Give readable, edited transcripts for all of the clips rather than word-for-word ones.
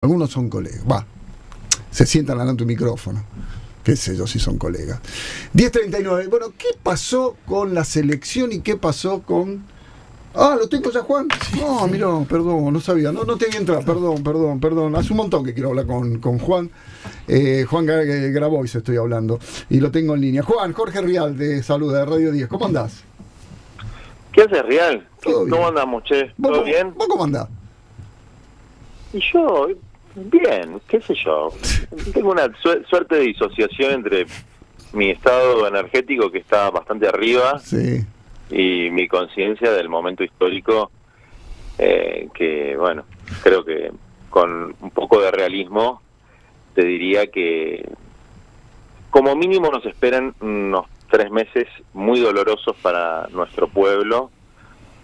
Algunos son colegas, se sientan al tu micrófono, qué sé yo si son colegas. 10:39, bueno, ¿qué pasó con la selección y qué pasó con... ¿lo tengo ya, Juan? No, mira, perdón, no sabía, no te vi entrar, perdón. Hace un montón que quiero hablar con Juan. Juan Grabois estoy hablando, y lo tengo en línea. Juan, Jorge Rial de Salud, de Radio 10, ¿cómo andás? ¿Qué haces, Rial? ¿Cómo andamos, che? ¿Todo bien? ¿Vos cómo andás? Y yo, bien, qué sé yo. Tengo una suerte de disociación entre mi estado energético, que está bastante arriba, Sí. y mi conciencia del momento histórico, que, bueno, creo que con un poco de realismo te diría que como mínimo nos esperan unos 3 meses muy dolorosos para nuestro pueblo,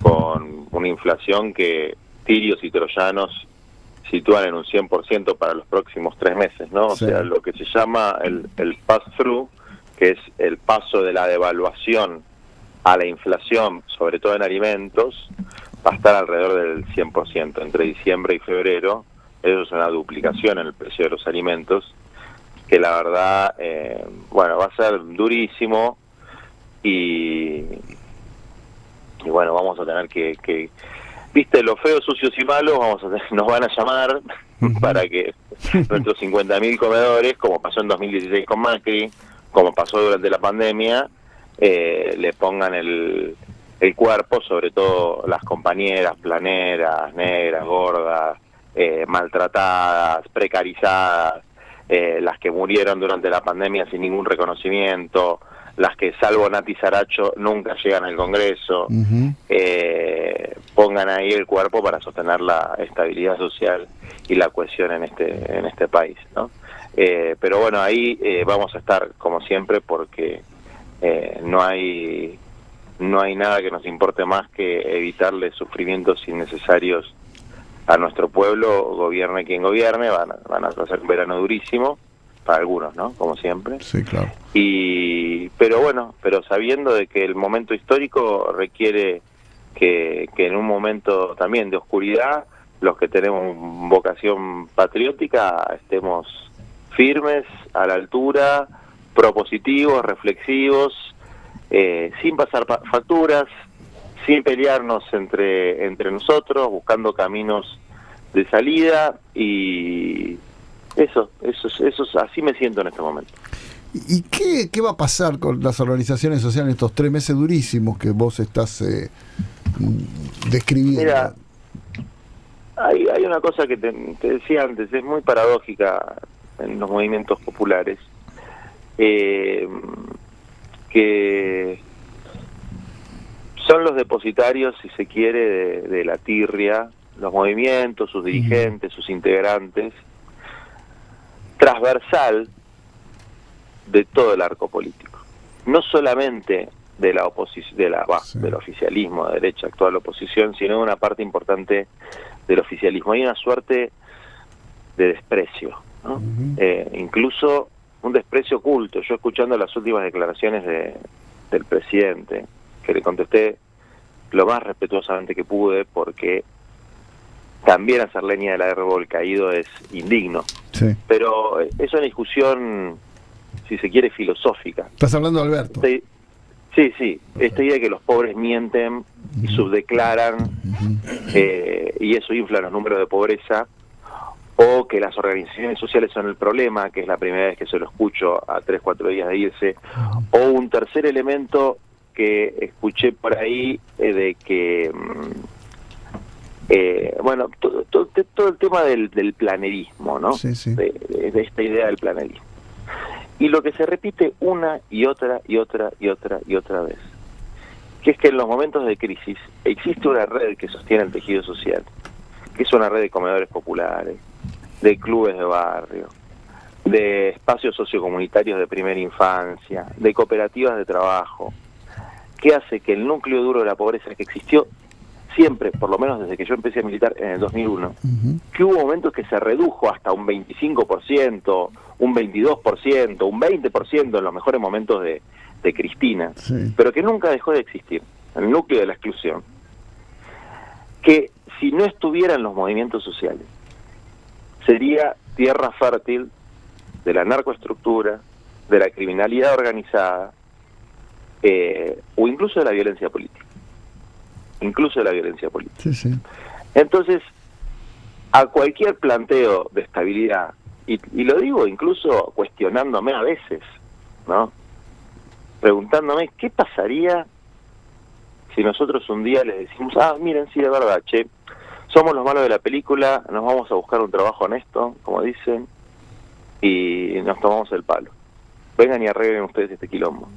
con una inflación que tirios y troyanos sitúan en un 100% para los próximos 3 meses, ¿no? Sí. O sea, lo que se llama el pass-through, que es el paso de la devaluación a la inflación, sobre todo en alimentos, va a estar alrededor del 100%. Entre diciembre y febrero, eso es una duplicación en el precio de los alimentos, que la verdad, bueno, va a ser durísimo, y bueno, vamos a tener que viste, los feos, sucios y malos, nos van a llamar para que nuestros 50.000 comedores, como pasó en 2016 con Macri, como pasó durante la pandemia, le pongan el cuerpo, sobre todo las compañeras planeras, negras, gordas, maltratadas, precarizadas, las que murieron durante la pandemia sin ningún reconocimiento, las que, salvo Nati Saracho, nunca llegan al Congreso. Pongan ahí el cuerpo para sostener la estabilidad social y la cohesión en este país, ¿no? Pero bueno, ahí vamos a estar como siempre, porque no hay nada que nos importe más que evitarle sufrimientos innecesarios a nuestro pueblo, gobierne quien gobierne. Van a hacer un verano durísimo para algunos, ¿no? Como siempre. Sí, claro. Pero sabiendo de que el momento histórico requiere que en un momento también de oscuridad, los que tenemos vocación patriótica estemos firmes, a la altura, propositivos, reflexivos, sin pasar facturas, sin pelearnos entre nosotros, buscando caminos de salida, y eso así me siento en este momento. ¿Y qué va a pasar con las organizaciones sociales en estos 3 meses durísimos que vos estás describiendo? Mira, hay una cosa que te decía antes, es muy paradójica en los movimientos populares, que son los depositarios, si se quiere, de la tirria, los movimientos, sus dirigentes, sus integrantes, transversal de todo el arco político, no solamente de la oposición, del oficialismo, de derecha, actual oposición, sino de una parte importante del oficialismo. Hay una suerte de desprecio, ¿no? Incluso un desprecio oculto. Yo, escuchando las últimas declaraciones del presidente, que le contesté lo más respetuosamente que pude, porque también hacer leña del árbol caído es indigno. Sí. Pero es una discusión, si se quiere, filosófica. Estás hablando de Alberto. Sí, esta idea de que los pobres mienten y subdeclaran, y eso infla los números de pobreza, o que las organizaciones sociales son el problema, que es la primera vez que se lo escucho a 3-4 días de irse, o un tercer elemento que escuché por ahí, de que bueno, todo el tema del planerismo, ¿no? Sí. De esta idea del planerismo. Y lo que se repite una y otra vez, que es que en los momentos de crisis existe una red que sostiene el tejido social, que es una red de comedores populares, de clubes de barrio, de espacios sociocomunitarios de primera infancia, de cooperativas de trabajo, que hace que el núcleo duro de la pobreza, que existió siempre, por lo menos desde que yo empecé a militar en el 2001, que hubo momentos que se redujo hasta un 25%, un 22%, un 20% en los mejores momentos de Cristina, pero que nunca dejó de existir, el núcleo de la exclusión, que si no estuvieran los movimientos sociales, sería tierra fértil de la narcoestructura, de la criminalidad organizada, o incluso de la violencia política. Incluso de la violencia política. Sí, sí. Entonces, a cualquier planteo de estabilidad, y lo digo incluso cuestionándome a veces, ¿no? Preguntándome qué pasaría si nosotros un día les decimos, miren, sí, de verdad, che, somos los malos de la película, nos vamos a buscar un trabajo honesto, como dicen, y nos tomamos el palo. Vengan y arreglen ustedes este quilombo.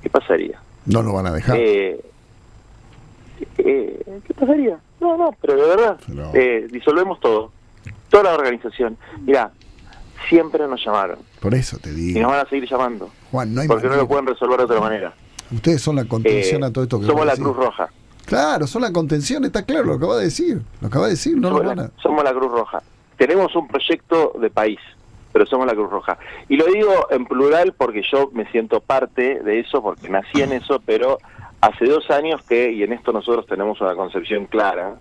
¿Qué pasaría? No lo van a dejar. ¿Qué pasaría? No, pero de verdad, Pero... disolvemos todo, toda la organización. Mirá, siempre nos llamaron. Por eso te digo. Y nos van a seguir llamando. Juan, no hay porque manera. No lo pueden resolver de otra manera. Ustedes son la contención a todo esto que somos la decís. Cruz Roja. Claro, son la contención, está claro, lo acaba de decir. Lo acaba de decir, no lo van a... Somos la Cruz Roja. Tenemos un proyecto de país, pero somos la Cruz Roja. Y lo digo en plural porque yo me siento parte de eso, porque nací en eso, pero hace 2 años y en esto nosotros tenemos una concepción clara,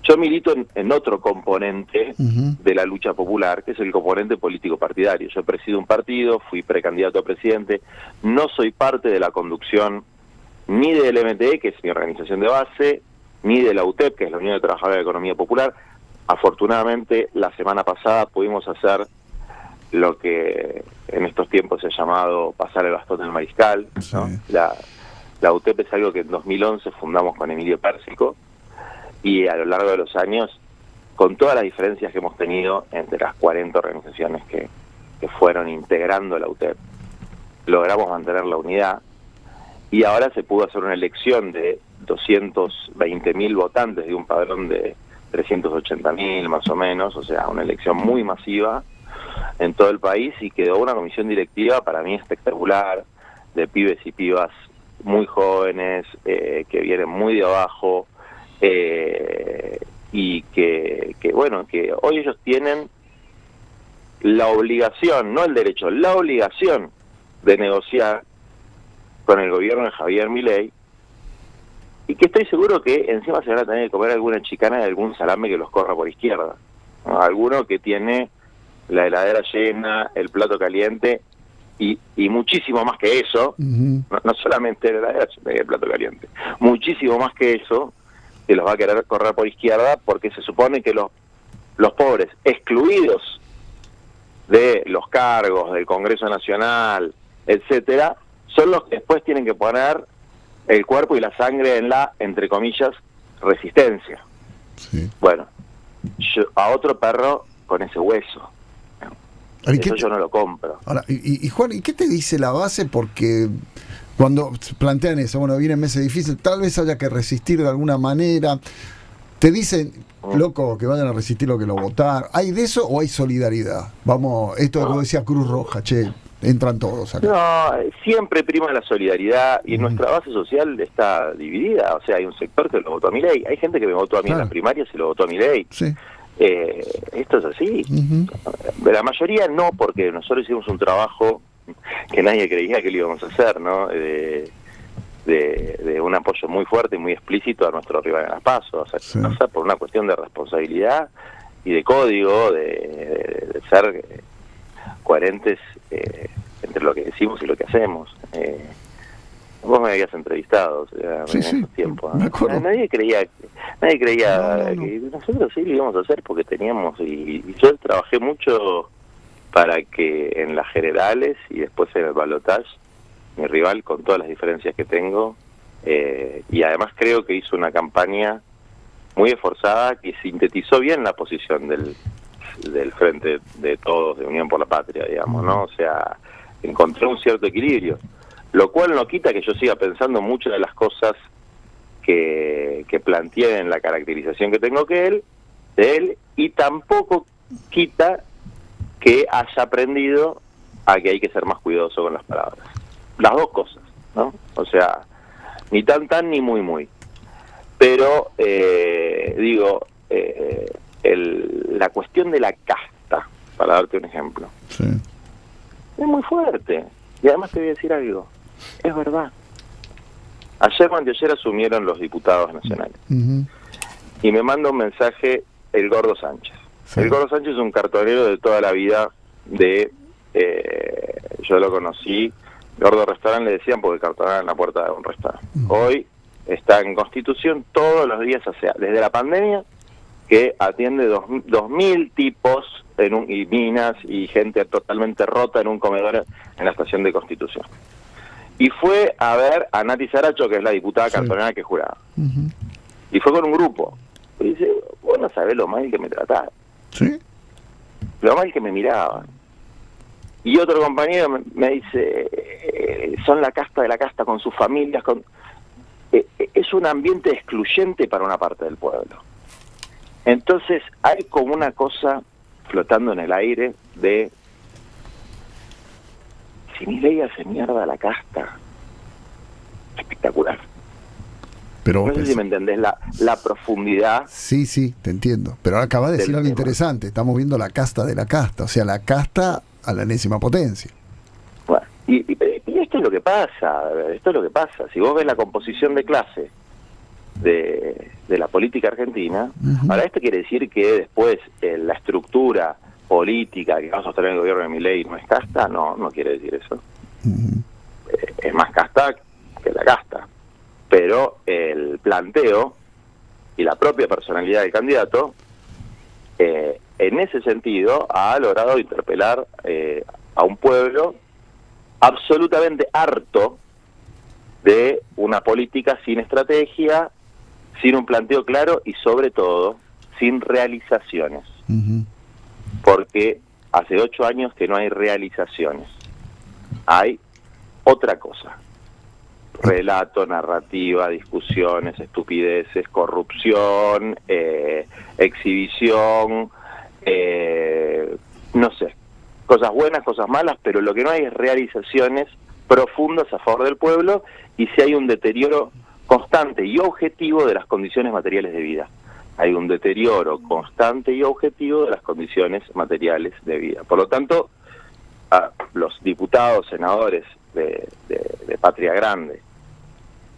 yo milito en otro componente de la lucha popular, que es el componente político partidario. Yo presido un partido, fui precandidato a presidente, no soy parte de la conducción ni del MTE, que es mi organización de base, ni de la UTEP, que es la Unión de Trabajadores de la Economía Popular. Afortunadamente, la semana pasada pudimos hacer lo que en estos tiempos se ha llamado pasar el bastón del mariscal, ¿no? Sí. La UTEP es algo que en 2011 fundamos con Emilio Pérsico, y a lo largo de los años, con todas las diferencias que hemos tenido entre las 40 organizaciones que fueron integrando la UTEP, logramos mantener la unidad, y ahora se pudo hacer una elección de 220.000 votantes de un padrón de 380.000 más o menos, o sea, una elección muy masiva en todo el país, y quedó una comisión directiva para mí espectacular, de pibes y pibas muy jóvenes, que vienen muy de abajo, y que hoy ellos tienen la obligación, no el derecho, la obligación de negociar con el gobierno de Javier Milei, y que estoy seguro que encima se van a tener que comer alguna chicana de algún salame que los corra por izquierda, ¿no? Alguno que tiene la heladera llena, el plato caliente, y muchísimo más que eso, no solamente la heladera llena y el plato caliente, muchísimo más que eso, que los va a querer correr por izquierda, porque se supone que los pobres, excluidos de los cargos del Congreso Nacional, etcétera, son los que después tienen que poner el cuerpo y la sangre en la, entre comillas, resistencia. Sí. Bueno, a otro perro con ese hueso. Eso yo no lo compro. Ahora, y Juan, ¿y qué te dice la base? Porque cuando plantean eso, bueno, vienen meses difíciles, tal vez haya que resistir de alguna manera. Te dicen, loco, que vayan a resistir lo que lo votar. ¿Hay de eso o hay solidaridad? Vamos, esto que decía Cruz Roja, entran todos acá. No, siempre prima la solidaridad, y nuestra base social está dividida. O sea, hay un sector que lo votó a Milei, hay gente que me votó a mí en la primaria si lo votó a Milei. Sí. Esto es así. La mayoría no, porque nosotros hicimos un trabajo que nadie creía que lo íbamos a hacer, ¿no? De un apoyo muy fuerte y muy explícito a nuestro rival en las PASO, o sea, por una cuestión de responsabilidad y de código, de ser coherentes entre lo que decimos y lo que hacemos. Vos me habías entrevistado en esos tiempos, ¿no? Nadie creía que nosotros sí lo íbamos a hacer, porque teníamos, y yo trabajé mucho para que en las generales y después en el balotaje mi rival, con todas las diferencias que tengo, y además creo que hizo una campaña muy esforzada que sintetizó bien la posición del Frente de Todos, de Unión por la Patria, digamos, ¿no? O sea, encontró un cierto equilibrio, lo cual no quita que yo siga pensando muchas de las cosas que planteé en la caracterización que tengo de él, y tampoco quita que haya aprendido a que hay que ser más cuidadoso con las palabras. Las dos cosas, ¿no? O sea, ni tan ni muy. Pero, la cuestión de la casta, para darte un ejemplo, es muy fuerte. Y además te voy a decir algo, es verdad. Ayer o anteayer asumieron los diputados nacionales. Y me manda un mensaje el Gordo Sánchez. Sí. El Gordo Sánchez es un cartonero de toda la vida yo lo conocí, Gordo Restaurant le decían porque cartonaba en la puerta de un restaurante. Hoy está en Constitución todos los días, o sea, desde la pandemia, que atiende 2.000 tipos y minas y gente totalmente rota en un comedor en la estación de Constitución. Y fue a ver a Nati Saracho, que es la diputada cartonera que juraba. Y fue con un grupo. Y dice, vos no sabés lo mal que me trataban. ¿Sí? Lo mal que me miraban. Y otro compañero me dice, son la casta de la casta con sus familias. Es un ambiente excluyente para una parte del pueblo. Entonces hay como una cosa flotando en el aire de, si Milei hace mierda a la casta, espectacular. Pero no sé si me entendés la profundidad. Sí, te entiendo. Pero ahora acabas de decir algo interesante. Estamos viendo la casta de la casta. O sea, la casta a la enésima potencia. Bueno, y esto es lo que pasa. Esto es lo que pasa. Si vos ves la composición de clase de la política argentina, ahora esto quiere decir que después la estructura política que va a sostener el gobierno de Milei no es casta. No quiere decir eso. Es más casta que la casta. Pero el planteo y la propia personalidad del candidato, en ese sentido, ha logrado interpelar a un pueblo absolutamente harto de una política sin estrategia, sin un planteo claro y, sobre todo, sin realizaciones. Porque hace 8 años que no hay realizaciones. Hay otra cosa. Relato, narrativa, discusiones, estupideces, corrupción, exhibición, no sé, cosas buenas, cosas malas, pero lo que no hay es realizaciones profundas a favor del pueblo y si hay un deterioro constante y objetivo de las condiciones materiales de vida. Hay un deterioro constante y objetivo de las condiciones materiales de vida. Por lo tanto, a los diputados, senadores de Patria Grande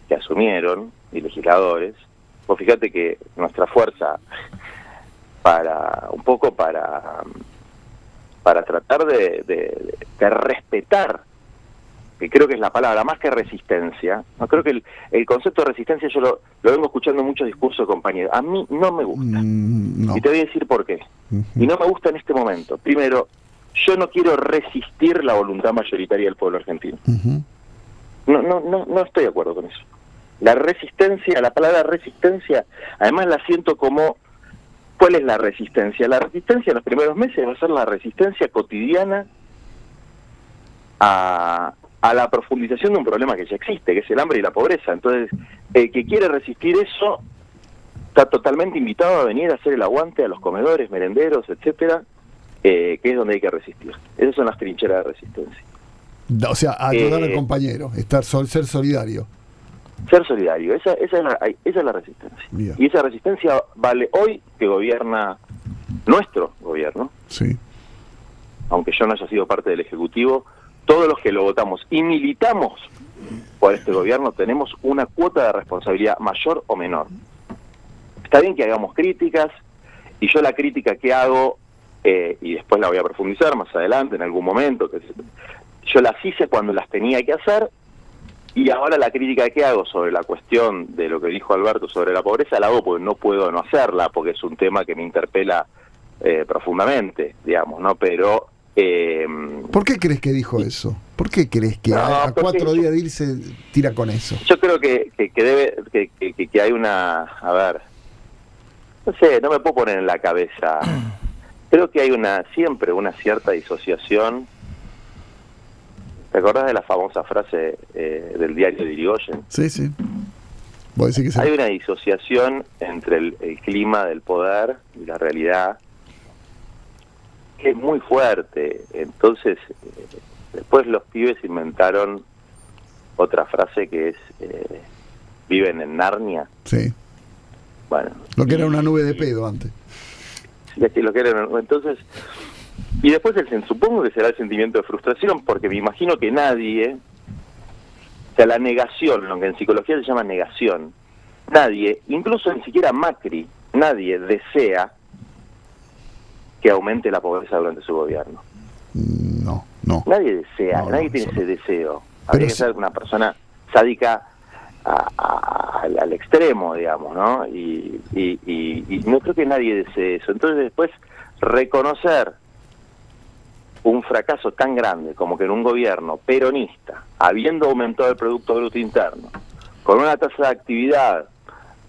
que asumieron, y legisladores, pues fíjate que nuestra fuerza para tratar de respetar, que creo que es la palabra, más que resistencia, no creo que el concepto de resistencia yo lo vengo escuchando en muchos discursos de compañeros, a mí no me gusta, no. y te voy a decir por qué, y no me gusta en este momento. Primero, yo no quiero resistir la voluntad mayoritaria del pueblo argentino. No estoy de acuerdo con eso. La resistencia, la palabra resistencia, además la siento como, ¿cuál es la resistencia? La resistencia en los primeros meses va a ser la resistencia cotidiana a la profundización de un problema que ya existe, que es el hambre y la pobreza. Entonces, el que quiere resistir eso está totalmente invitado a venir a hacer el aguante a los comedores, merenderos, etcétera, que es donde hay que resistir. Esas son las trincheras de resistencia. O sea, ayudar al compañero, ser solidario. Ser solidario, esa es la resistencia. Bien. Y esa resistencia vale hoy que gobierna nuestro gobierno. Sí. Aunque yo no haya sido parte del Ejecutivo, todos los que lo votamos y militamos por este gobierno tenemos una cuota de responsabilidad mayor o menor. Está bien que hagamos críticas, y yo la crítica que hago, y después la voy a profundizar más adelante en algún momento, yo las hice cuando las tenía que hacer, y ahora la crítica que hago sobre la cuestión de lo que dijo Alberto sobre la pobreza la hago porque no puedo no hacerla, porque es un tema que me interpela profundamente, digamos, ¿no? Pero... ¿por qué crees que dijo eso? ¿Por qué crees que a 4 días de irse tira con eso? Yo creo que hay una... A ver, no sé, no me puedo poner en la cabeza. Creo que hay siempre una cierta disociación. ¿Te acordás de la famosa frase del diario de Irigoyen? Sí. ¿Vos decís que sí? Hay una disociación entre el clima del poder y la realidad que es muy fuerte. Entonces, después los pibes inventaron otra frase que es viven en Narnia. Sí. Bueno. Lo que era una nube de pedo antes. Sí, lo que era, entonces... Y después supongo que será el sentimiento de frustración, porque me imagino que nadie, o sea, la negación, lo que en psicología se llama negación, nadie, incluso ni siquiera Macri, nadie desea que aumente la pobreza durante su gobierno. No. Nadie desea, No, nadie no, tiene solo. ese deseo. Pero Habría que sí. ser una persona sádica al extremo, digamos, ¿no? Y no creo que nadie desee eso. Entonces después reconocer un fracaso tan grande como que en un gobierno peronista, habiendo aumentado el Producto Bruto Interno, con una tasa de actividad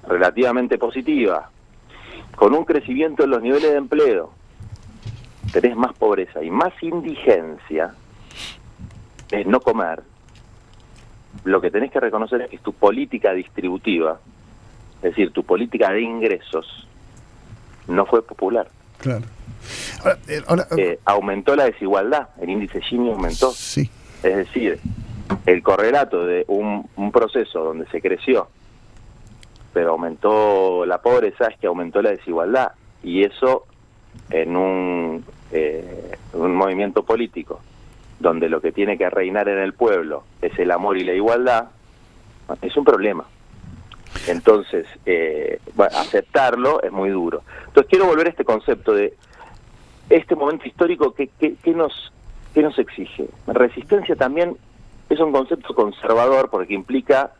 relativamente positiva, con un crecimiento en los niveles de empleo, tenés más pobreza y más indigencia, es no comer. Lo que tenés que reconocer es que tu política distributiva, es decir, tu política de ingresos, no fue popular. Claro. Aumentó la desigualdad, el índice Gini aumentó. Sí. Es decir, el correlato de un proceso donde se creció, pero aumentó la pobreza, es que aumentó la desigualdad. Y eso en un movimiento político donde lo que tiene que reinar en el pueblo es el amor y la igualdad, es un problema. Entonces, aceptarlo es muy duro. Entonces quiero volver a este concepto de este momento histórico que nos exige. Resistencia también es un concepto conservador porque implica,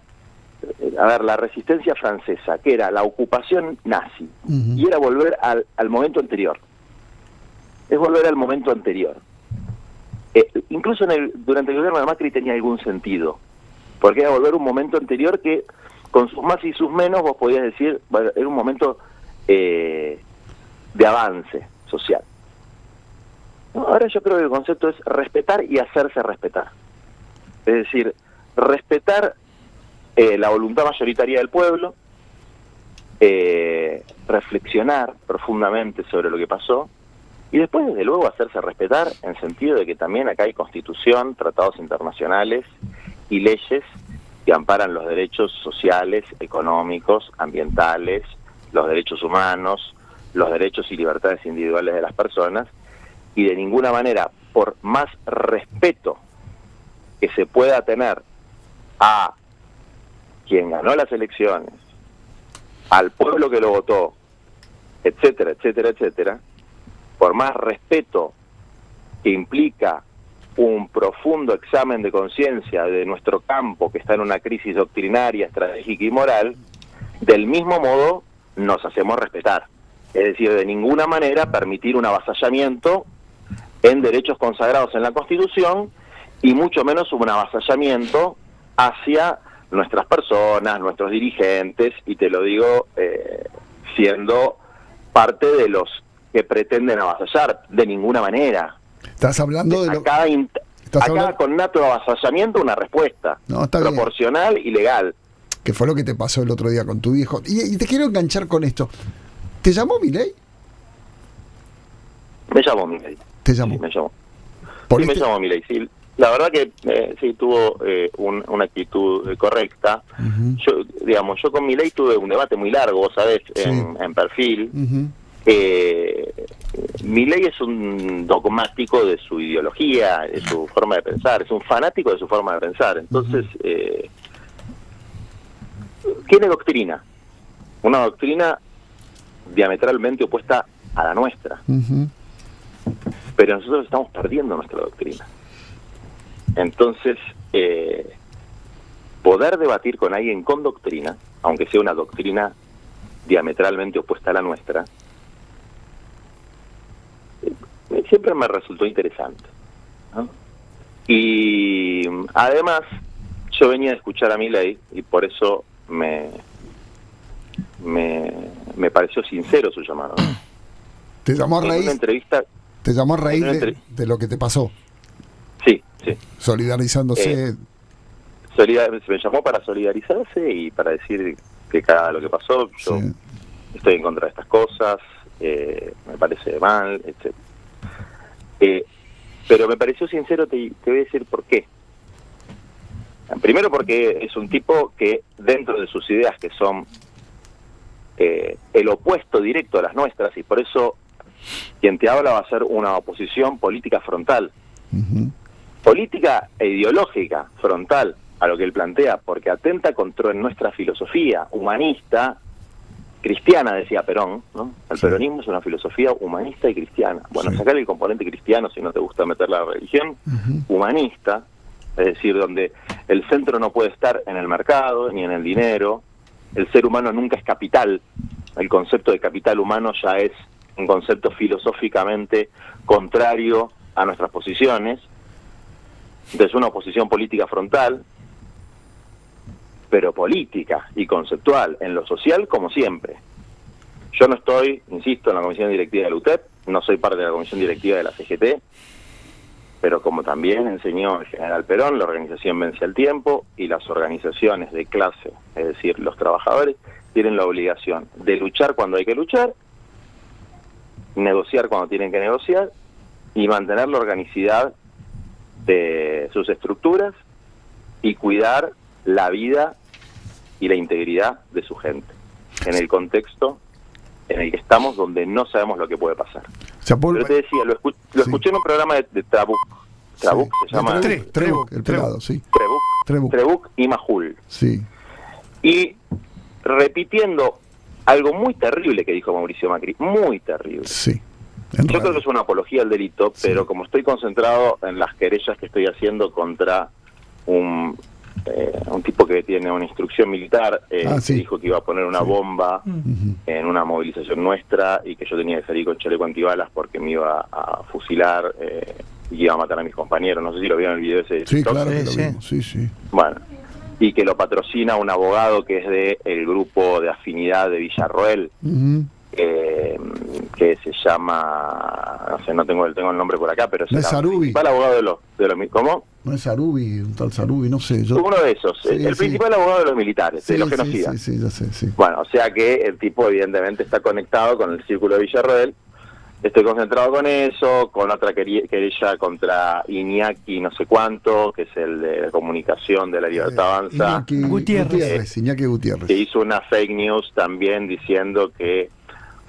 la resistencia francesa, que era la ocupación nazi, y era volver al momento anterior. Es volver al momento anterior. Incluso durante el gobierno de Macri tenía algún sentido, porque era volver a un momento anterior que, con sus más y sus menos, vos podías decir, bueno, era un momento de avance social. No, ahora yo creo que el concepto es respetar y hacerse respetar. Es decir, respetar la voluntad mayoritaria del pueblo, reflexionar profundamente sobre lo que pasó, y después, desde luego, hacerse respetar en sentido de que también acá hay constitución, tratados internacionales y leyes que amparan los derechos sociales, económicos, ambientales, los derechos humanos, los derechos y libertades individuales de las personas, y de ninguna manera, por más respeto que se pueda tener a quien ganó las elecciones, al pueblo que lo votó, etcétera, etcétera, etcétera, por más respeto que implica un profundo examen de conciencia de nuestro campo que está en una crisis doctrinaria, estratégica y moral, del mismo modo nos hacemos respetar. Es decir, de ninguna manera permitir un avasallamiento en derechos consagrados en la Constitución, y mucho menos un avasallamiento hacia nuestras personas, nuestros dirigentes, y te lo digo siendo parte de los que pretenden avasallar, de ninguna manera. Estás hablando de a cada connato de avasallamiento una respuesta proporcional bien y legal. Que fue lo que te pasó el otro día con tu hijo. Y te quiero enganchar con esto. ¿Te llamó Milei? Me llamó Milei. ¿Te llamó? Sí, me llamó. ¿Por sí, me llamó Milei, sí. La verdad que sí tuvo una actitud correcta. Yo con Milei tuve un debate muy largo, ¿sabes? Sí. En perfil. Milei es un dogmático de su ideología, de su forma de pensar, es un fanático de su forma de pensar. Entonces, tiene doctrina, una doctrina diametralmente opuesta a la nuestra. Pero nosotros estamos perdiendo nuestra doctrina. Entonces, poder debatir con alguien con doctrina, aunque sea una doctrina diametralmente opuesta a la nuestra, siempre me resultó interesante, ¿no? Y además, yo venía a escuchar a Milei y por eso me pareció sincero su llamado. ¿Te llamó a raíz? En una entrevista. ¿Te llamó a raíz de lo que te pasó? Sí, sí. Solidarizándose. Me llamó para solidarizarse y para decir que cada lo que pasó, yo estoy en contra de estas cosas, me parece mal, etc. Pero me pareció sincero, te voy a decir por qué. Primero porque es un tipo que dentro de sus ideas, que son el opuesto directo a las nuestras, y por eso quien te habla va a ser una oposición política frontal, política e ideológica frontal a lo que él plantea, porque atenta contra nuestra filosofía humanista cristiana, decía Perón, ¿no? El peronismo es una filosofía humanista y cristiana. Bueno, sacar el componente cristiano, si no te gusta meter la religión, humanista, es decir, donde el centro no puede estar en el mercado ni en el dinero, el ser humano nunca es capital, el concepto de capital humano ya es un concepto filosóficamente contrario a nuestras posiciones. Entonces, una oposición política frontal, pero política y conceptual, en lo social como siempre. Yo no estoy, insisto, en la comisión directiva de la UTEP, no soy parte de la comisión directiva de la CGT, pero como también enseñó el general Perón, la organización vence al tiempo y las organizaciones de clase, es decir, los trabajadores, tienen la obligación de luchar cuando hay que luchar, negociar cuando tienen que negociar y mantener la organicidad de sus estructuras y cuidar la vida y la integridad de su gente, en el contexto en el que estamos, donde no sabemos lo que puede pasar. O sea, Yo te decía, lo escuché en un programa de Trabuc. Trabuc se llama... Trebuch, el pelado, sí. Trebuc y Majul. Sí. Y repitiendo algo muy terrible que dijo Mauricio Macri, muy terrible. Sí. Yo creo que es una apología al delito, pero como estoy concentrado en las querellas que estoy haciendo contra un tipo que tiene una instrucción militar, que dijo que iba a poner una bomba en una movilización nuestra y que yo tenía que salir con chaleco antibalas porque me iba a fusilar y iba a matar a mis compañeros. No sé si lo vieron en el video ese. Sí, claro que lo vimos. Sí. Bueno, y que lo patrocina un abogado que es de el grupo de afinidad de Villarroel, que se llama, no sé, tengo el nombre por acá, pero es el principal abogado de los ¿cómo? No es Sarubi, un tal Sarubi, no sé. Uno de esos, el principal abogado de los militares, de los genocidas. Sí, ya sé, sí. Bueno, o sea que el tipo evidentemente está conectado con el círculo de Villarroel. Estoy concentrado con eso, con otra querella contra Iñaki no sé cuánto, que es el de la comunicación de La Libertad Avanza. Iñaki Gutiérrez. Que hizo una fake news también diciendo que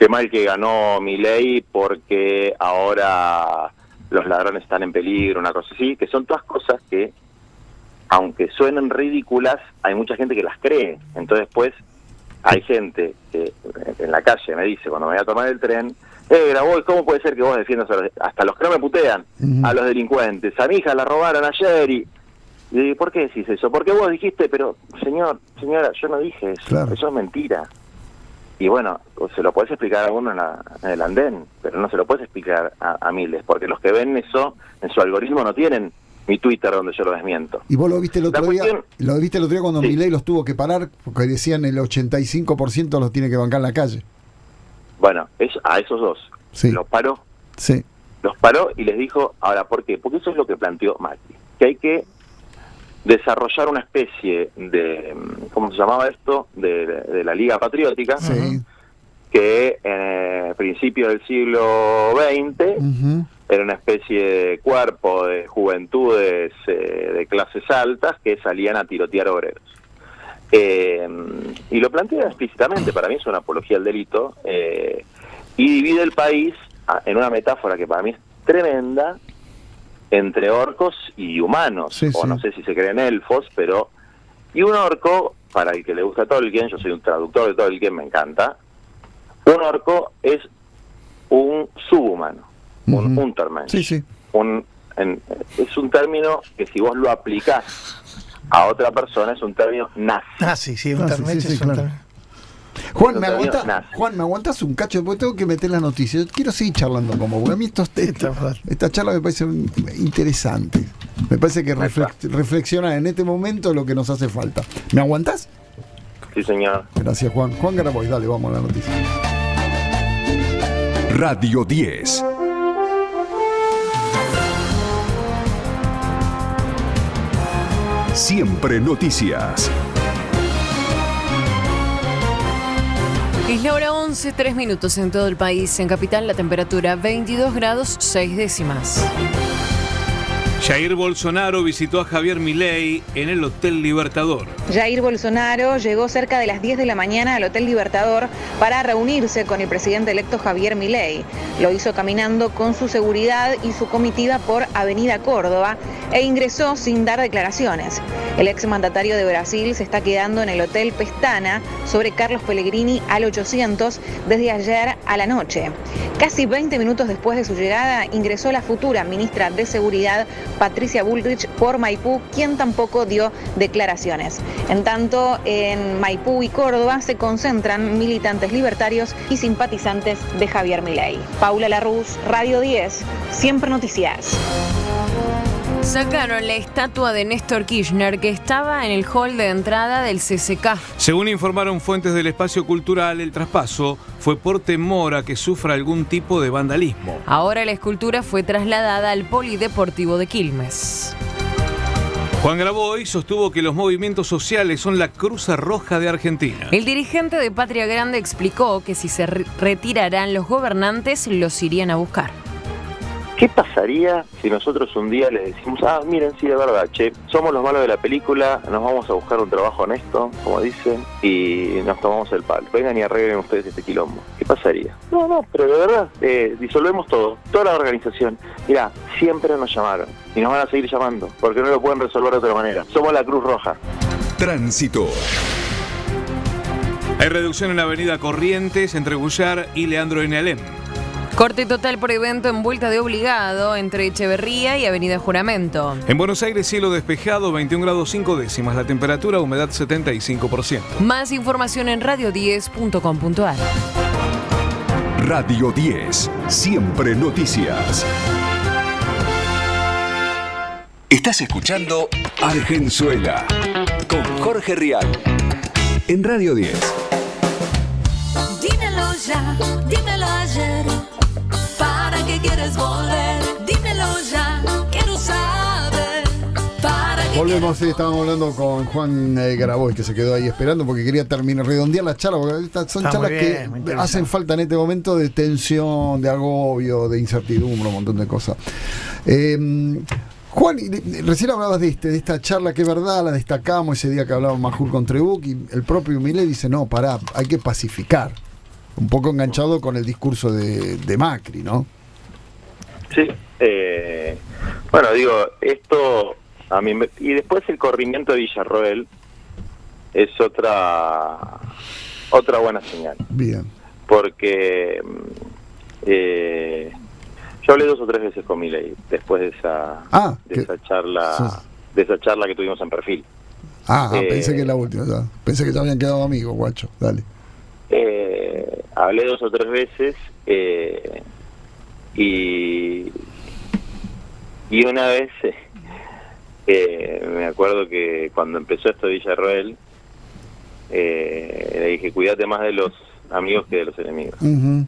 mal que ganó Milei porque ahora los ladrones están en peligro, una cosa así, que son todas cosas que, aunque suenen ridículas, hay mucha gente que las cree. Entonces, pues, hay gente que en la calle me dice, cuando me voy a tomar el tren, Grabois, ¿cómo puede ser que vos defiendas hasta los que no me putean, a los delincuentes? A mi hija la robaron ayer y digo, ¿por qué decís eso? Porque vos dijiste, pero señora, yo no dije eso, claro. Eso es mentira. Y bueno, se lo podés explicar a uno en el andén, pero no se lo podés explicar a miles, porque los que ven eso, en su algoritmo no tienen mi Twitter donde yo lo desmiento. ¿Y vos lo viste el otro día cuando Milei los tuvo que parar, porque decían el 85% los tiene que bancar en la calle? Bueno, a esos dos. Sí. Los paró. Sí. Los paró y les dijo, ahora, ¿por qué? Porque eso es lo que planteó Macri, que hay que desarrollar una especie de, ¿cómo se llamaba esto? De la Liga Patriótica, que en principios del siglo XX era una especie de cuerpo de juventudes de clases altas que salían a tirotear obreros. Y lo plantea explícitamente, para mí es una apología al delito, y divide el país en una metáfora que para mí es tremenda, entre orcos y humanos, no sé si se creen elfos, pero... Y un orco, para el que le gusta Tolkien, yo soy un traductor de Tolkien, me encanta, un orco es un subhumano, un Untermensch. Sí. Es un término que si vos lo aplicás a otra persona es un término nazi. Untermensch es un término. Juan, ¿me aguantás un cacho? Porque tengo que meter las noticias. Quiero seguir charlando como vos. A mí esta charla me parece interesante. Me parece que reflexiona en este momento lo que nos hace falta. ¿Me aguantás? Sí, señor. Gracias, Juan. Juan Grabois, dale, vamos a la noticia. Radio 10. Siempre noticias. Es la hora 11, 3 minutos en todo el país. En Capital la temperatura 22 grados 6 décimas. Jair Bolsonaro visitó a Javier Milei en el Hotel Libertador. Jair Bolsonaro llegó cerca de las 10 de la mañana al Hotel Libertador para reunirse con el presidente electo Javier Milei. Lo hizo caminando con su seguridad y su comitiva por Avenida Córdoba e ingresó sin dar declaraciones. El exmandatario de Brasil se está quedando en el Hotel Pestana sobre Carlos Pellegrini al 800 desde ayer a la noche. Casi 20 minutos después de su llegada ingresó la futura ministra de Seguridad Patricia Bullrich por Maipú, quien tampoco dio declaraciones. En tanto, en Maipú y Córdoba se concentran militantes libertarios y simpatizantes de Javier Milei. Paula Larruz, Radio 10, Siempre Noticias. Sacaron la estatua de Néstor Kirchner que estaba en el hall de entrada del CCK. Según informaron fuentes del espacio cultural, el traspaso fue por temor a que sufra algún tipo de vandalismo. Ahora la escultura fue trasladada al Polideportivo de Quilmes. Juan Graboy sostuvo que los movimientos sociales son la Cruz Roja de Argentina. El dirigente de Patria Grande explicó que si se retirarán los gobernantes, los irían a buscar. ¿Qué pasaría si nosotros un día les decimos, miren, sí, de verdad, somos los malos de la película, nos vamos a buscar un trabajo honesto, como dicen, y nos tomamos el palo? Vengan y arreglen ustedes este quilombo. ¿Qué pasaría? No, pero de verdad, disolvemos todo, toda la organización. Mirá, siempre nos llamaron, y nos van a seguir llamando, porque no lo pueden resolver de otra manera. Somos la Cruz Roja. Tránsito. Hay reducción en la avenida Corrientes entre Gullar y Leandro N. Alem. Corte total por evento en Vuelta de Obligado entre Echeverría y Avenida Juramento. En Buenos Aires, cielo despejado, 21 grados 5 décimas. La temperatura, humedad 75%. Más información en radio10.com.ar. Radio 10, siempre noticias. Estás escuchando Argenzuela con Jorge Rial en Radio 10. Dímelo ya, dímelo ayer. ¿Para qué quieres volver? Dímelo ya, quiero saber. ¿Para qué Volvemos, estábamos hablando con Juan Graboy, que se quedó ahí esperando porque quería redondear la charla, porque estas son charlas que hacen falta en este momento de tensión, de agobio, de incertidumbre, un montón de cosas. Juan, recién hablabas de esta charla que es verdad, la destacamos ese día que hablaba Majul con Trebuch, y el propio Milei dice, no, pará, hay que pacificar. Un poco enganchado con el discurso de Macri, ¿no? Sí. Bueno, digo, esto a mí y después el corrimiento de Villarroel es otra buena señal. Bien. Porque yo hablé 2 o 3 veces con Milei después de esa charla que tuvimos en Perfil. Pensé que es la última, ya. Pensé que ya habían quedado amigos, guacho. Dale. Hablé 2 o 3 veces y una vez me acuerdo que cuando empezó esto de Villarroel le dije, cuídate más de los amigos que de los enemigos. Uh-huh.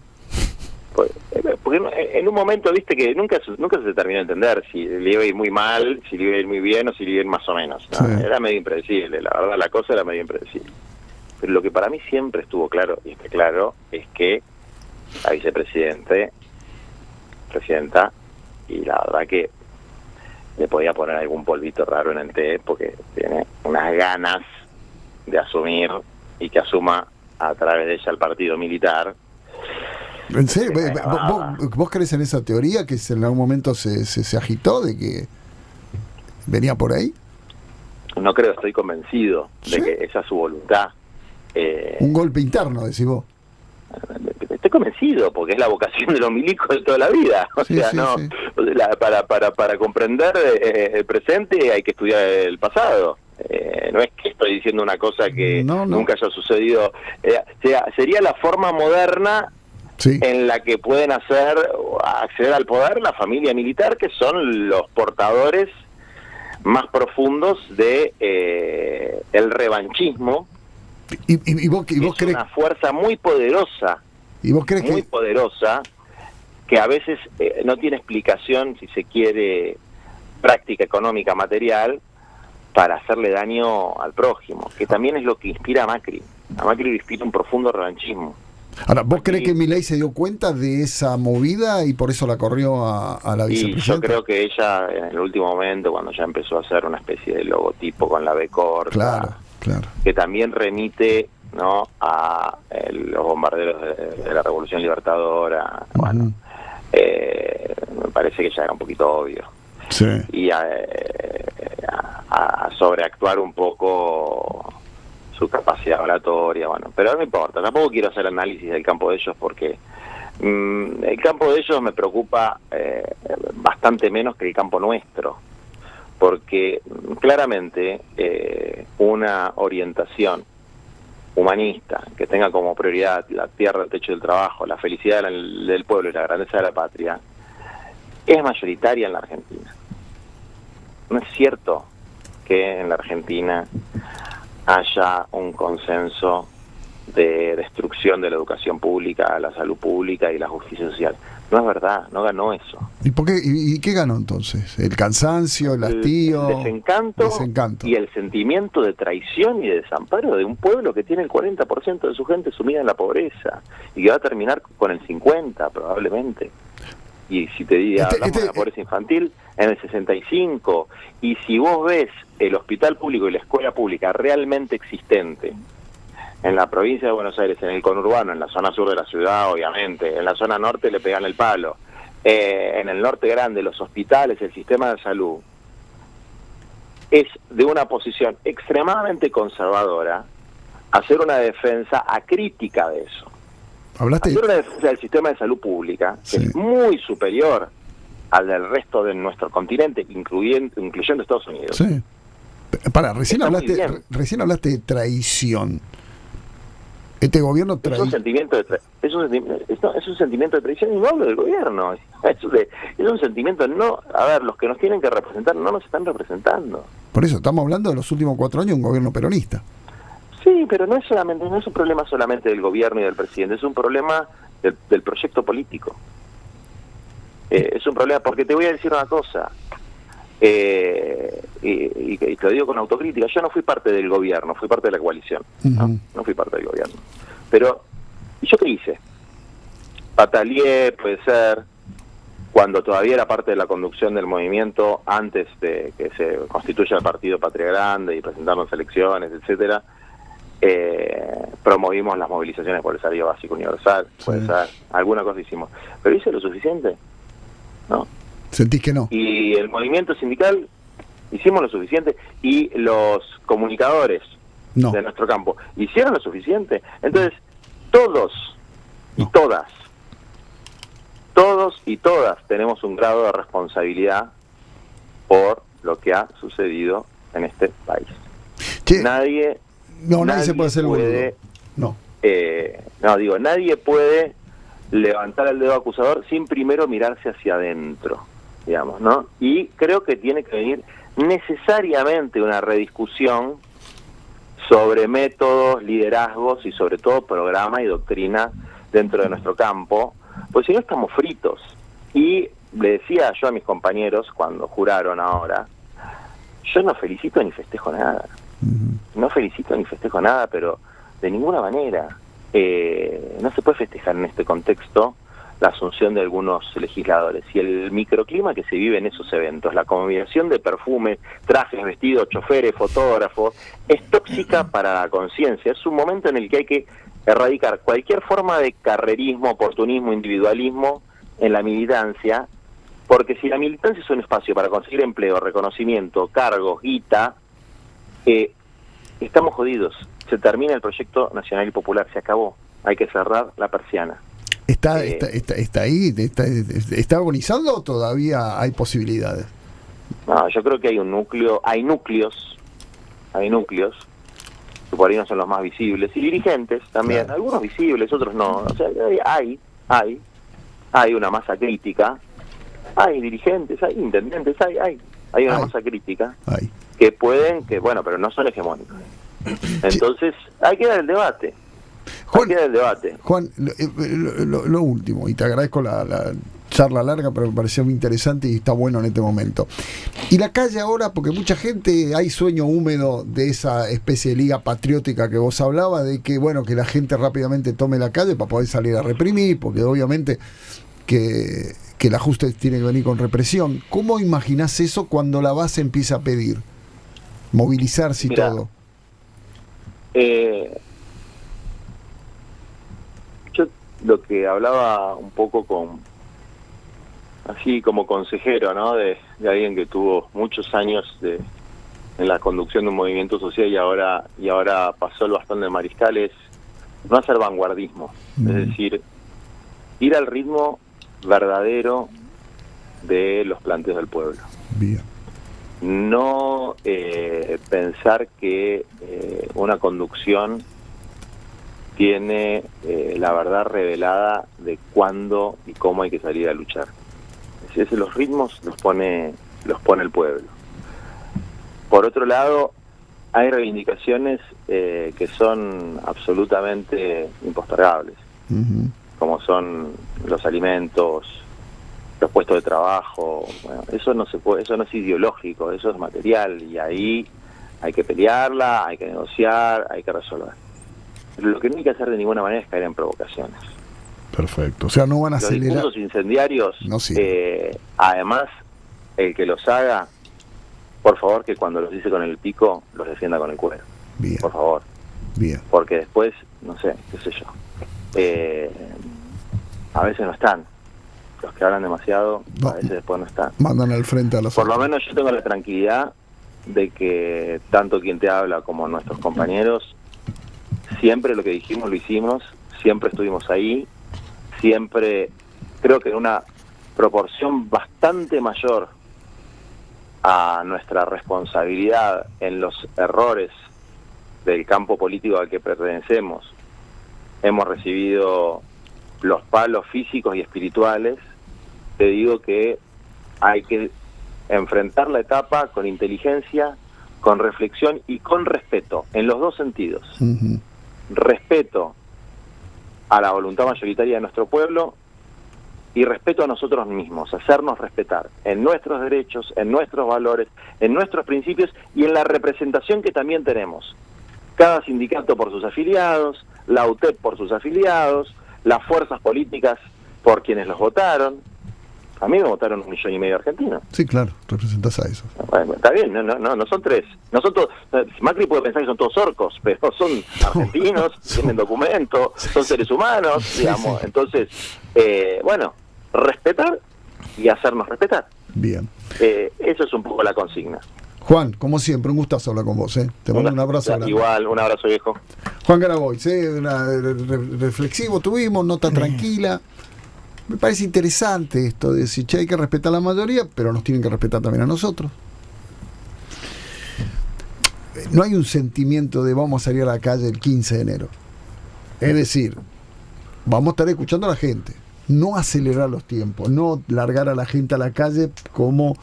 Porque en un momento, viste, que nunca se terminó de entender si le iba a ir muy mal, si le iba a ir muy bien o si le iba a ir más o menos, ¿no? Sí. Era medio impredecible, la verdad, la cosa era medio impredecible. Pero lo que para mí siempre estuvo claro, y está claro, es que la presidenta, y la verdad que le podía poner algún polvito raro en el té, porque tiene unas ganas de asumir y que asuma a través de ella el partido militar. ¿En serio? ¿Vos crees en esa teoría que en algún momento se agitó de que venía por ahí? No creo, estoy convencido de que esa es su voluntad. Un golpe interno, decís vos. Estoy convencido, porque es la vocación de los milicos de toda la vida. Para comprender el presente hay que estudiar el pasado. No es que estoy diciendo una cosa que nunca haya sucedido. Sería la forma moderna en la que pueden acceder al poder la familia militar, que son los portadores más profundos de el revanchismo. ¿Y vos crees? Una fuerza muy poderosa. ¿Y vos crees muy poderosa, que a veces no tiene explicación, si se quiere, práctica económica, material, para hacerle daño al prójimo, que también es lo que inspira a Macri. A Macri le inspira un profundo revanchismo. Ahora, ¿vos Aquí- crees que Milei se dio cuenta de esa movida y por eso la corrió a la Y vicepresidenta? yo creo que ella, en el último momento, cuando ya empezó a hacer una especie de logotipo con la B corta, Claro. que también remite, ¿no?, a los bombarderos de la Revolución Libertadora, bueno, me parece que ya era un poquito obvio. Sí. Y a sobreactuar un poco su capacidad oratoria, bueno, pero no importa, tampoco quiero hacer análisis del campo de ellos porque el campo de ellos me preocupa bastante menos que el campo nuestro, porque claramente una orientación humanista que tenga como prioridad la tierra, el techo del trabajo, la felicidad del pueblo y la grandeza de la patria, es mayoritaria en la Argentina. No es cierto que en la Argentina haya un consenso de destrucción de la educación pública, la salud pública y la justicia social. No es verdad, no ganó eso. ¿Y por qué? ¿Y qué ganó entonces? ¿El cansancio, el hastío? El desencanto y el sentimiento de traición y de desamparo de un pueblo que tiene el 40% de su gente sumida en la pobreza y que va a terminar con el 50% probablemente. Y si te digo, hablamos de la pobreza infantil, en el 65%. Y si vos ves el hospital público y la escuela pública realmente existente en la provincia de Buenos Aires, en el conurbano, en la zona sur de la ciudad, obviamente, en la zona norte le pegan el palo, en el norte grande, los hospitales, el sistema de salud, es de una posición extremadamente conservadora hacer una defensa acrítica de eso. ¿Hablaste? Hacer una defensa del sistema de salud pública, que es muy superior al del resto de nuestro continente, incluyendo Estados Unidos. Sí. Recién Está muy bien. hablaste de traición. Este gobierno Es un sentimiento de traición y no hablo del gobierno. Es un sentimiento, no, a ver, los que nos tienen que representar no nos están representando. Por eso estamos hablando de los últimos 4 años de un gobierno peronista. Sí, pero no es un problema solamente del gobierno y del presidente, es un problema del proyecto político. Es un problema, porque te voy a decir una cosa, y te lo digo con autocrítica, yo no fui parte del gobierno, fui parte de la coalición, no fui parte del gobierno. Pero, ¿y yo qué hice? Pataleé, puede ser, cuando todavía era parte de la conducción del movimiento, antes de que se constituya el partido Patria Grande y presentarnos elecciones, etcétera. Promovimos las movilizaciones por el salario básico universal, puede ser, alguna cosa hicimos, pero ¿hice lo suficiente? No. ¿Sentís que no? Y el movimiento sindical hicimos lo suficiente, y los comunicadores de nuestro campo hicieron lo suficiente. Entonces, todos y todas tenemos un grado de responsabilidad por lo que ha sucedido en este país. Nadie se puede hacer el boludo. Nadie puede levantar el dedo acusador sin primero mirarse hacia adentro, digamos, ¿no? Y creo que tiene que venir necesariamente una rediscusión sobre métodos, liderazgos y sobre todo programa y doctrina dentro de nuestro campo, pues si no estamos fritos. Y le decía yo a mis compañeros cuando juraron ahora, yo no felicito ni festejo nada. No felicito ni festejo nada, pero de ninguna manera. No se puede festejar en este contexto la asunción de algunos legisladores. Y el microclima que se vive en esos eventos, la combinación de perfumes, trajes, vestidos, choferes, fotógrafos, es tóxica para la conciencia. Es un momento en el que hay que erradicar cualquier forma de carrerismo, oportunismo, individualismo en la militancia, porque si la militancia es un espacio para conseguir empleo, reconocimiento, cargos, guita, estamos jodidos. Se termina el proyecto nacional y popular, se acabó. Hay que cerrar la persiana. ¿Está ahí? ¿Está agonizando o todavía hay posibilidades? No, yo creo que hay un núcleo, hay núcleos, que por ahí no son los más visibles, y dirigentes también, algunos visibles, otros no. O sea, hay una masa crítica, hay dirigentes, hay intendentes, hay una masa crítica que pueden, pero no son hegemónicos. Entonces, hay que dar el debate. Juan, lo último, y te agradezco charla larga, pero me pareció muy interesante y está bueno en este momento. Y la calle ahora, porque mucha gente, hay sueño húmedo de esa especie de liga patriótica que vos hablabas, de que bueno, que la gente rápidamente tome la calle para poder salir a reprimir, porque obviamente que el ajuste tiene que venir con represión. ¿Cómo imaginás eso cuando la base empieza a pedir? Movilizarse y Mirá, todo. Yo lo que hablaba un poco así como consejero, ¿no? De alguien que tuvo muchos años en la conducción de un movimiento social y ahora pasó el bastón de mariscal, es no hacer vanguardismo, es decir, ir al ritmo verdadero de los planteos del pueblo. Bien. No pensar que una conducción tiene la verdad revelada de cuándo y cómo hay que salir a luchar. Los ritmos los pone el pueblo. Por otro lado, hay reivindicaciones que son absolutamente impostergables, como son los alimentos, los puestos de trabajo. Bueno, eso no se puede, eso no es ideológico, eso es material, y ahí hay que pelearla, hay que negociar, hay que resolver. Lo que no hay que hacer de ninguna manera es caer en provocaciones. Perfecto. O sea, no van a Los acelerar. discursos incendiarios, No, sí. Además, el que los haga, por favor, que cuando los dice con el pico, los defienda con el cuero. Bien. Por favor. Bien. Porque después, no sé, qué sé yo. A veces no están. Los que hablan demasiado, a veces después no están. Mandan al frente a los Por lo otros. menos yo tengo la tranquilidad de que tanto quien te habla como nuestros compañeros, siempre lo que dijimos lo hicimos, siempre estuvimos ahí, siempre, creo que en una proporción bastante mayor a nuestra responsabilidad en los errores del campo político al que pertenecemos, hemos recibido los palos físicos y espirituales. Te digo que hay que enfrentar la etapa con inteligencia, con reflexión y con respeto, en los dos sentidos. Respeto a la voluntad mayoritaria de nuestro pueblo y respeto a nosotros mismos, hacernos respetar en nuestros derechos, en nuestros valores, en nuestros principios y en la representación que también tenemos. Cada sindicato por sus afiliados, la UTEP por sus afiliados, las fuerzas políticas por quienes los votaron. A mí me votaron 1,5 millones de argentinos. Sí, claro, representás a eso. Bueno, está bien, no son tres. No son todos. Macri puede pensar que son todos orcos, pero son argentinos, tienen documentos, son seres humanos, digamos. Sí. Entonces, bueno, respetar y hacernos respetar. Bien. Eso es un poco la consigna. Juan, como siempre, un gustazo hablar con vos. Te mando un abrazo grande. Igual, un abrazo, viejo. Juan Grabois, reflexivo tuvimos, nota tranquila. Me parece interesante esto de decir, che, hay que respetar a la mayoría, pero nos tienen que respetar también a nosotros. No hay un sentimiento de vamos a salir a la calle el 15 de enero. Es decir, vamos a estar escuchando a la gente, no acelerar los tiempos, no largar a la gente a la calle como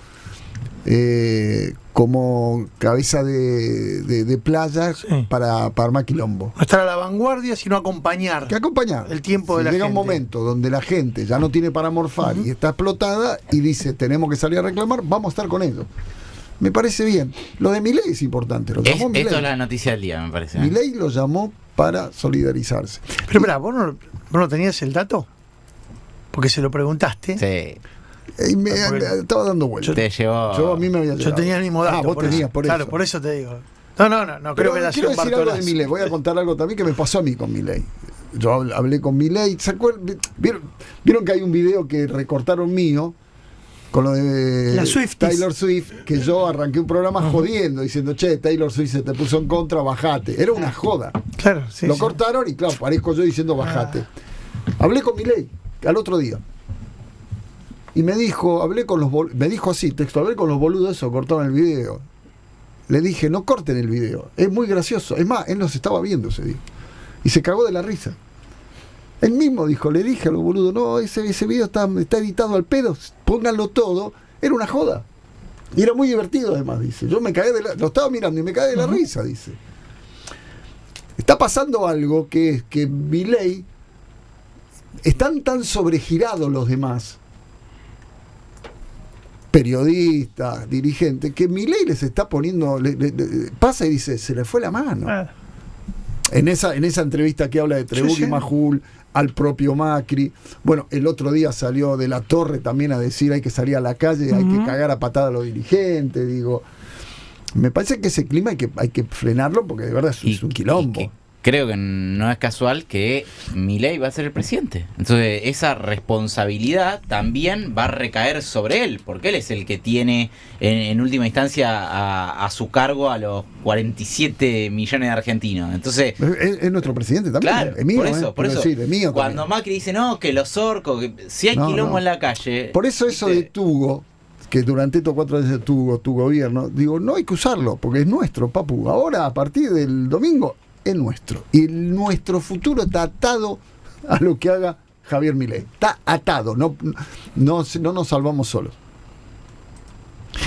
cabeza de playa, sí, para armar quilombo. No estar a la vanguardia, sino acompañar. Que acompañar. El tiempo de la gente. Llega un momento donde la gente ya no tiene para morfar y está explotada y dice, tenemos que salir a reclamar, vamos a estar con ellos. Me parece bien. Lo de Milei es importante. Lo llamó Milei. Esto es la noticia del día, me parece. Milei lo llamó para solidarizarse. Pero espera, ¿vos no tenías el dato? Porque se lo preguntaste. Sí. Me estaba dando vueltas. Yo a mí me había llegado. Yo tenía el mismo dato. Vos tenías, por eso. Claro, por eso te digo. No creo que la quiero decir algo de Milei. Voy a contar algo también que me pasó a mí con Milei. Yo hablé con Milei. ¿Vieron que hay un video que recortaron mío con lo de Taylor Swift? Que yo arranqué un programa jodiendo, diciendo, che, Taylor Swift se te puso en contra, bajate. Era una joda. Claro, sí. Lo cortaron y claro, parezco yo diciendo bajate. Hablé con Milei al otro día. Y me dijo, me dijo así, texto, hablé con los boludos, eso, cortaron el video. Le dije, no corten el video, es muy gracioso. Es más, él nos estaba viendo ese día. Y se cagó de la risa. Él mismo dijo, le dije a los boludos, no, ese video está editado al pedo, pónganlo todo. Era una joda. Y era muy divertido además, dice. Yo me cagué lo estaba mirando y me cagué de la risa, dice. Está pasando algo que es que Milei, están tan sobregirados los demás, periodistas, dirigentes, que Milei les está poniendo, pasa y dice, se le fue la mano. En esa entrevista que habla de Trebuch y Majul, al propio Macri. Bueno, el otro día salió de la Torre también a decir hay que salir a la calle, hay que cagar a patada a los dirigentes, digo. Me parece que ese clima hay que frenarlo porque de verdad es un quilombo. Creo que no es casual que Milei va a ser el presidente. Entonces esa responsabilidad también va a recaer sobre él, porque él es el que tiene en última instancia a su cargo a los 47 millones de argentinos. Entonces es nuestro presidente también. Claro, es mío, por eso. Decir, es mío cuando también. Macri dice no, que los orcos, que si hay quilombo en la calle. Por eso eso de Tugo, que durante estos 4 años tuvo tu gobierno, digo, no hay que usarlo, porque es nuestro, papu. Ahora, a partir del domingo, es nuestro. Y nuestro futuro está atado a lo que haga Javier Milei. Está atado, no nos salvamos solos.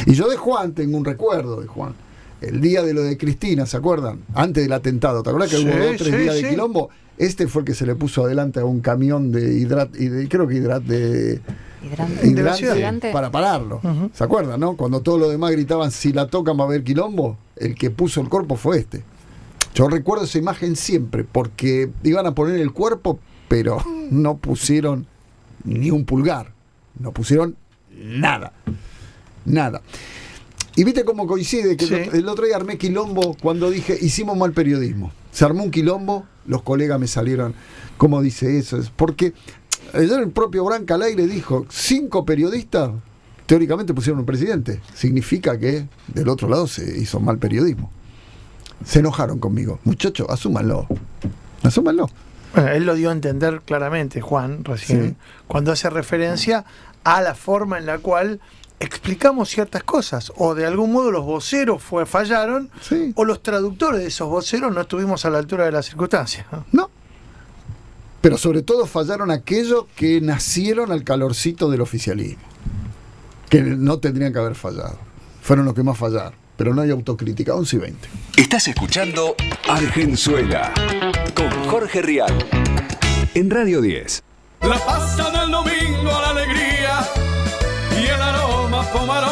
Y yo de Juan tengo un recuerdo de Juan. El día de lo de Cristina, ¿se acuerdan? Antes del atentado, ¿te acuerdas que hubo 2 o 3 días de quilombo? Este fue el que se le puso adelante a un camión de hidrante para pararlo. ¿Se acuerdan, no? Cuando todos los demás gritaban, si la tocan va a haber quilombo, el que puso el cuerpo fue este. Yo recuerdo esa imagen siempre, porque iban a poner el cuerpo, pero no pusieron ni un pulgar. No pusieron nada. Nada. Y viste cómo coincide, que el otro día armé quilombo cuando dije, hicimos mal periodismo. Se armó un quilombo, los colegas me salieron, ¿cómo dice eso? Es porque ayer el propio Branca al aire dijo, 5 periodistas teóricamente pusieron un presidente. Significa que del otro lado se hizo mal periodismo. Se enojaron conmigo. Muchachos, asúmanlo. Asúmanlo. Bueno, él lo dio a entender claramente, Juan, recién, cuando hace referencia a la forma en la cual explicamos ciertas cosas, o de algún modo los voceros fallaron, o los traductores de esos voceros no estuvimos a la altura de las circunstancias. No. Pero sobre todo fallaron aquellos que nacieron al calorcito del oficialismo, que no tendrían que haber fallado. Fueron los que más fallaron. Pero no hay autocrítica. 11:20. Estás escuchando Argenzuela con Jorge Rial en Radio 10. La pasa del domingo a la alegría y el aroma pomarón.